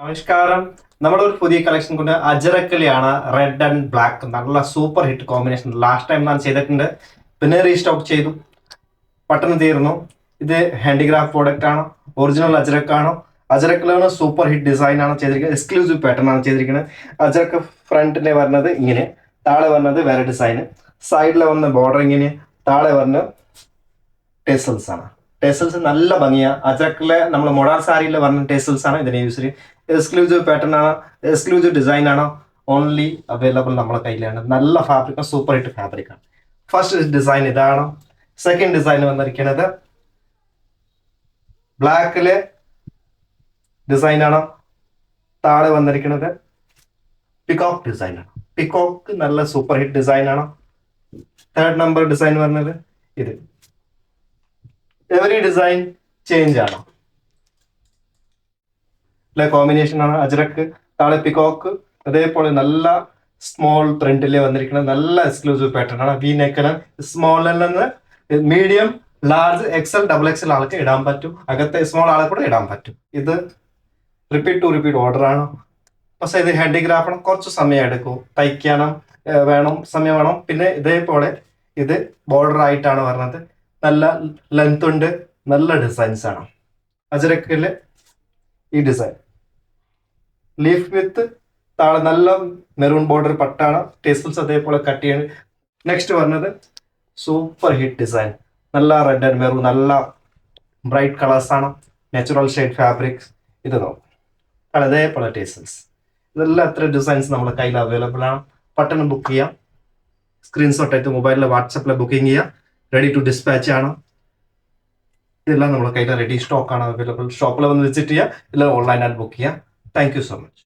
നമസ്കാരം. നമ്മുടെ ഒരു പുതിയ കളക്ഷൻ കൊണ്ട് അജരക്കലിയാണ് റെഡ് ആൻഡ് ബ്ലാക്ക്. നല്ല super hit combination. Last time ഞാൻ ചെയ്തിട്ടുണ്ട്, പിന്നെ റീസ്റ്റോക്ക് ചെയ്തു, പെട്ടെന്ന് തീർന്നു. ഇത് ഹാൻഡിക്രാഫ്റ്റ് പ്രോഡക്റ്റ് ആണ്, ഒറിജിനൽ അജരക്കാണോ. അജരക്കിലാണ് സൂപ്പർ ഹിറ്റ് ഡിസൈൻ ആണ് ചെയ്തിരിക്കുന്നത്, എക്സ്ക്ലൂസീവ് പാറ്റേൺ ആണ് ചെയ്തിരിക്കുന്നത്. അജരക്ക് ഫ്രണ്ടിലെ വരുന്നത് ഇങ്ങനെ, താഴെ വരുന്നത് വേറെ ഡിസൈന്, സൈഡിലെ വന്ന ബോർഡർ ഇങ്ങനെ, താഴെ വരുന്ന ടെസൽസ് ആണ്. ടെസൽസ് നല്ല ഭംഗിയാണ്. അജരക്കിലെ നമ്മൾ മൊഡാർ സാരിയിൽ വരുന്ന ടെസൽസ് ആണ് ഇതിനെ യൂസ് ചെയ്യും. എക്സ്ക്ലൂസീവ് പാറ്റേൺ ആണ്, എക്സ്ക്ലൂസീവ് ഡിസൈൻ ആണ്, ഓൺലി അവൈലബിൾ നമ്മുടെ കയ്യിലാണ്. നല്ല ഫാബ്രിക്, സൂപ്പർ ഹിറ്റ് ഫാബ്രിക് ആണ്. ഫസ്റ്റ് ഡിസൈൻ ഇതാണ്. സെക്കൻഡ് ഡിസൈൻ വന്നിരിക്കുന്നത് ബ്ലാക്കിലെ ഡിസൈൻ ആണ്. താഴെ വന്നിരിക്കുന്നത് പിക്കോക്ക് ഡിസൈൻ ആണ്. പിക്കോക്ക് നല്ല സൂപ്പർ ഹിറ്റ് ഡിസൈൻ ആണ്. തേർഡ് നമ്പർ ഡിസൈൻ വരുന്നത് ഇത്. എവറി ഡിസൈൻ ചേഞ്ച് ആണ്, കോമ്പിനേഷൻ ആണ്. അജ്രക്ക്, താഴെ പിക്കോക്ക്, അതേപോലെ നല്ല സ്മോൾ പ്രിന്റിൽ വന്നിരിക്കുന്നത് നല്ല എക്സ്ക്ലൂസീവ് പാറ്റേൺ ആണ്. വി നെക്കിന് സ്മോളിൽ നിന്ന് medium, large, XL, double XL ആൾക്ക് ഇടാൻ പറ്റും. അകത്തെ സ്മോൾ ആളെ കൂടെ ഇടാൻ പറ്റും. ഇത് റിപ്പീറ്റ് ടു റിപ്പീറ്റ് ഓർഡർ ആണ്. പക്ഷെ ഇത് ഹാൻഡിക്രാഫ്റ്റ് കുറച്ച് സമയം എടുക്കും, തയ്ക്കാനും വേണം, സമയം വേണം. പിന്നെ ഇതേപോലെ ഇത് ബോർഡർ ആയിട്ടാണ് വരുന്നത്. നല്ല ലെങ്ത് ഉണ്ട്, നല്ല ഡിസൈൻസ് ആണ്. അജരക്കില് ഈ ഡിസൈൻ ലീഫ് വിത്ത് താഴെ നല്ല മെറൂൺ ബോർഡർ പട്ടാണ്. ടേസൽസ് അതേപോലെ കട്ട് ചെയ്യണം. നെക്സ്റ്റ് വരുന്നത് സൂപ്പർ ഹിറ്റ് ഡിസൈൻ. നല്ല റെഡ് ആൻഡ് മെറൂൺ, നല്ല ബ്രൈറ്റ് കളേഴ്സ് ആണ്. Natural shade fabrics. ഇത് നോക്കും, അതേപോലെ ടേസൽസ്. ഇതെല്ലാം എത്ര ഡിസൈൻസ് നമ്മുടെ കയ്യിൽ അവൈലബിൾ ആണ്. പെട്ടെന്ന് ബുക്ക് ചെയ്യാം. സ്ക്രീൻഷോട്ട് ആയിട്ട് മൊബൈലിൽ വാട്സപ്പിൽ ബുക്കിംഗ് ചെയ്യാം. റെഡി ടു ഡിസ്പാച്ച് ആണ്. ഇതെല്ലാം നമ്മുടെ കയ്യിൽ റെഡി സ്റ്റോക്ക് ആണ് അവൈലബിൾ. ഷോപ്പിൽ വന്ന് വിസിറ്റ് ചെയ്യുക, ഇല്ല ഓൺലൈനായിട്ട് ബുക്ക് ചെയ്യാം. Thank you so much.